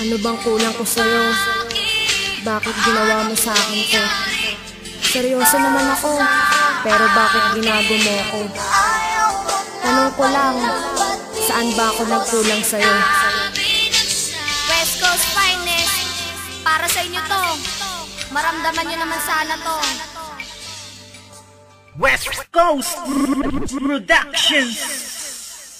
Ano bang kulang ko sa'yo? Bakit ginawa mo sa akin to? Seryoso naman ako, pero bakit ginago mo ako? Tanong ko lang, saan ba ako nagkulang sa'yo? West Coast Finest, para sa inyo to. Maramdaman nyo naman sana to. West Coast Productions.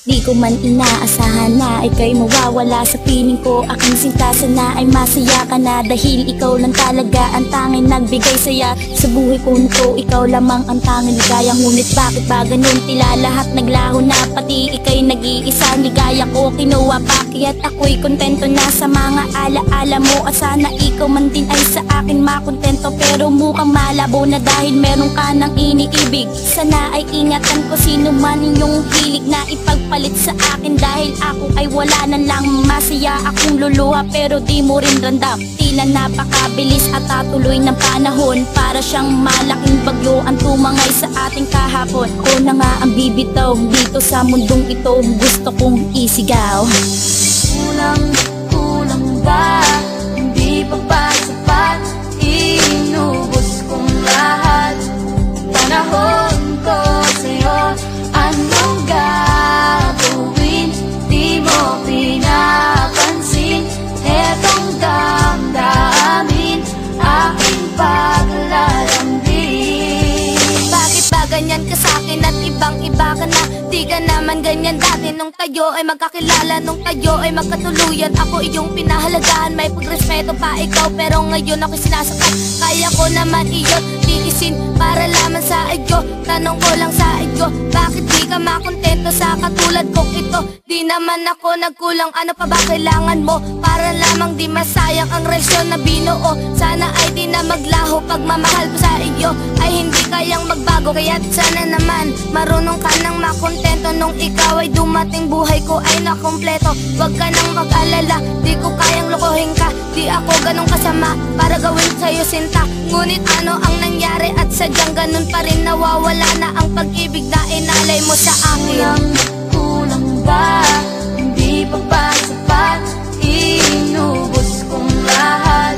Di ko man inaasahan na ika'y mawawala sa piling ko. Aking sinta sana ay masaya ka na, dahil ikaw lang talaga ang tanging nagbigay saya sa buhay ko nito. Ikaw lamang ang tanging ligaya, ngunit bakit ba ganun? Tila lahat naglaho na, pati ika'y nag-iisa. Ligaya ko kinuha pa, kaya't ako'y kontento na sa mga alaala mo. At sana ikaw man din ay sa akin makontento, pero mukhang malabo na dahil meron ka ng iniibig. Sana ay ingatan ko sino man yung hilig na ipagpalit sa akin, dahil ako ay wala na lang. Masaya akong luluha pero di mo rin randam. Tila napakabilis at tatuloy ng panahon, para siyang malaking bagyo ang tumangay sa ating kahapon. Ako na nga ang bibitaw dito sa mundong ito, gusto kong isigaw. Kulang ba? Hindi pa ba sapat? Inubos kong lahat. Panahon ko sa'yo, anong gagawin? Di mo pinapansin etong damdamin, aking paglalambing. Bakit ba ganyan ka sa'kin at ibang iba ka na? Di ka naman ganyan dati nung tayo ay magkakilala, nung tayo ay magkatuluyan. Ako iyong pinahalagahan, may pagrespeto pa ikaw, pero ngayon ako'y sinasaktan. Kaya ko naman iyon tiisin para lamang sa iyo. Tanong ko lang sa iyo, bakit di ka makontento sa katulad kong ito? Di naman ako nagkulang, ano pa ba kailangan mo? Para lamang di masayang ang relasyon na binuo. Sana ay di na maglaho, pagmamahal ko sa iyo ay hindi kayang magbago. Kaya't sana naman marunong ka nang makontento, nung ikaw ay dumating buhay ko ay nakompleto. Huwag ka nang mag-alala, di ko kayang lokohin ka. Di ako ganong kasama para gawin sa'yo sinta. Ngunit ano ang nangyari at sadyang ganun pa rin, nawawala na ang pag-ibig na inalay mo sa akin. Kulang ba? Hindi pa ba sapat? Inubos kong lahat.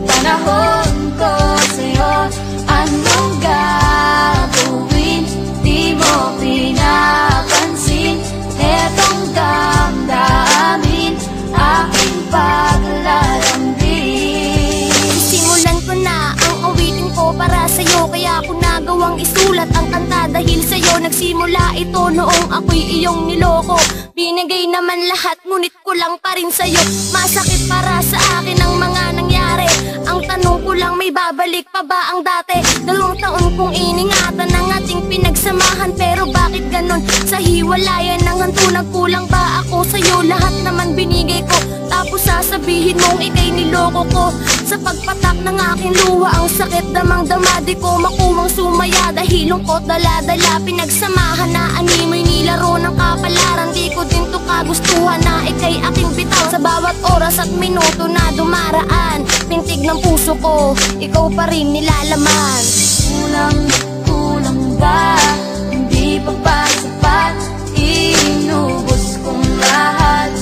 Panahon ko sa'yo, anong gagawin? Di mo pinapansin etong damdamin, aking paglalambing. Simulan ko na ang awitin ko para sa'yo, kaya ako nagawang isulat ang kanta dahil sa'yo. Nagsimula ito noong ako'y iyong niloko. Binigay naman lahat, ngunit kulang pa rin sa'yo. Masakit para sa akin ang mga nangyari. Ang tanong ko lang, may babalik pa ba ang dati? 2 taon kong iningatan ang ating pinagsamahan, pero bakit ganon? Sa hiwalayan ng hanto, nagkulang ba ako sa'yo? Lahat naman binigay ko, tapos sasabihin mong ika'y niloko ko. Sa pagpatak ng aking luha, ang sakit damang-dama, di ko makuwang sumaya. Dahil lungkot dala-dala, pinagsamahan na animoy nilaro ng kapalaran. Di ko din to kagustuhan na ika'y aking bitaw. Sa bawat oras at minuto na dumaraan, pintig ng puso ko, ikaw pa rin nilalaman. Kulang ba? Hindi pa ba sapat? Inubos kong lahat.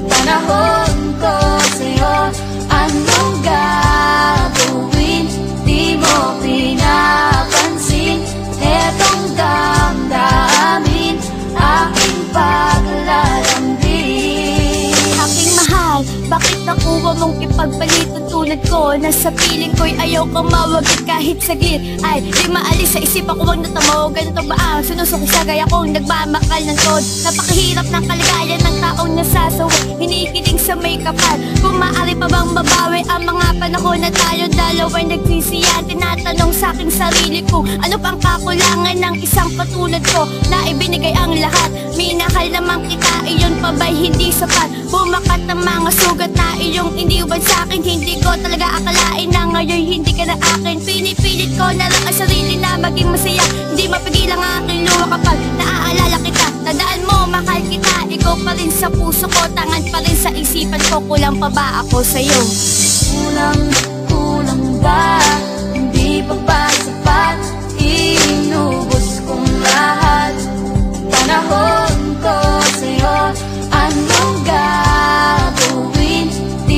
Panahon ko sa'yo, anong gagawin? Di mo pinapansin etong damdamin, aking paglalambing. Aking mahal, bakit nakuha mong ipagpalit ang tulad ko? Nasa piling ko'y ayaw kang mawagit kahit saglit. Ay, di maalis sa isip ako wag natamo. Ganito ba ang sinusuki sa gaya kong nagmamakal ng tod? Napakahirap ng kaligayan ng taong nasasawi, hinikiling sa may kapal. Kung maaari pa bang mabawi ang mga panahon na tayo dalawa'y nagsisiyan? Tinatanong sa aking sarili ko, ano pang kakulangan ng isang katulad ko na ibinigay ang lahat? Minahal naman kita, iyon pa ba'y hindi sapat? Bumakat ng mga sugat na iyong iniwan sa'kin. Hindi ko talaga akalain na ngayon hindi ka na akin. Pinipilit ko na lang ang sarili na maging masaya. Hindi mapigil ang aking luha kapag naaalala kita. Tandaan mo, mahal kita, ikaw pa rin sa puso ko, tangan pa rin sa isipan ko. Kulang pa ba ako sa'yo? Kulang ba? Hindi pa ba sapat? Inubos kong lahat. Panahon ko sa'yo, anong gagawin? Di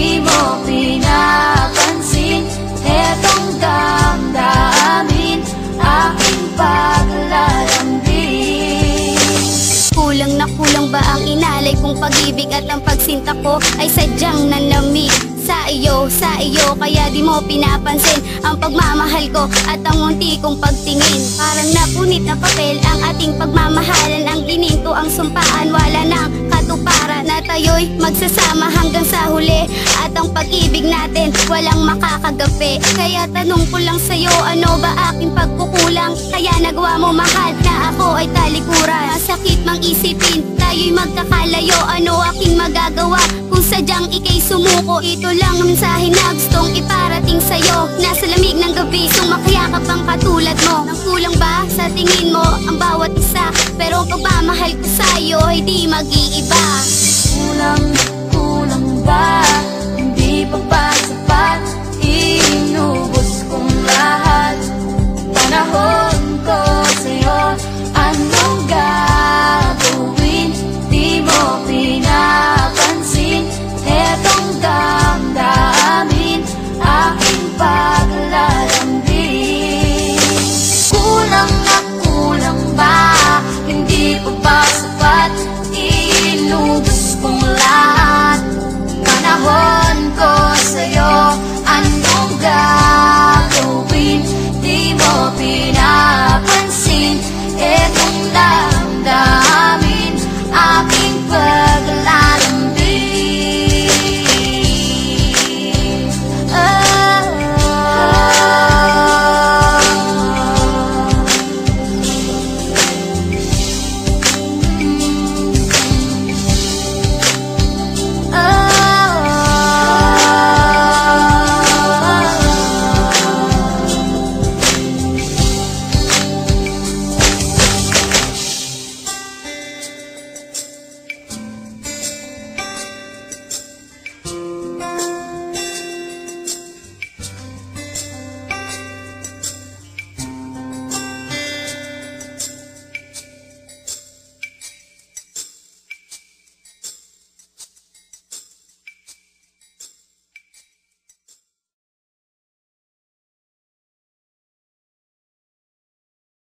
nakulang ba ang inalay kong pag-ibig at ang pagsinta ko ay sadyang nanlamig sa iyo, kaya di mo pinapansin ang pagmamahal ko at ang munti kong pagtingin. Parang napunit na papel ang ating pagmamahalan, ang gininto ang sumpaan, wala nang katuparan na tayo'y magsasama hanggang sa huli at ang pag-ibig natin walang makakagapi. Kaya tanong ko lang sa'yo, ano ba aking pagkukulang? Kaya nagawa mo mahal na ako ay talikuran. Masakit mang isipin, tayo'y magkakalayo, ano aking magagawa kung sadyang ika'y sumuko? Ito lang ang mensahe na gustong iparating sa'yo. Nasa lamig ng gabi, sumakayakap ang katulad mo. Nang kulang ba sa tingin mo ang bawat isa? Pero ang pagmamahal ko sa'yo ay di mag-iiba. Kulang ba? Hindi pa ba sapat? Inubos kong lahat. Panahon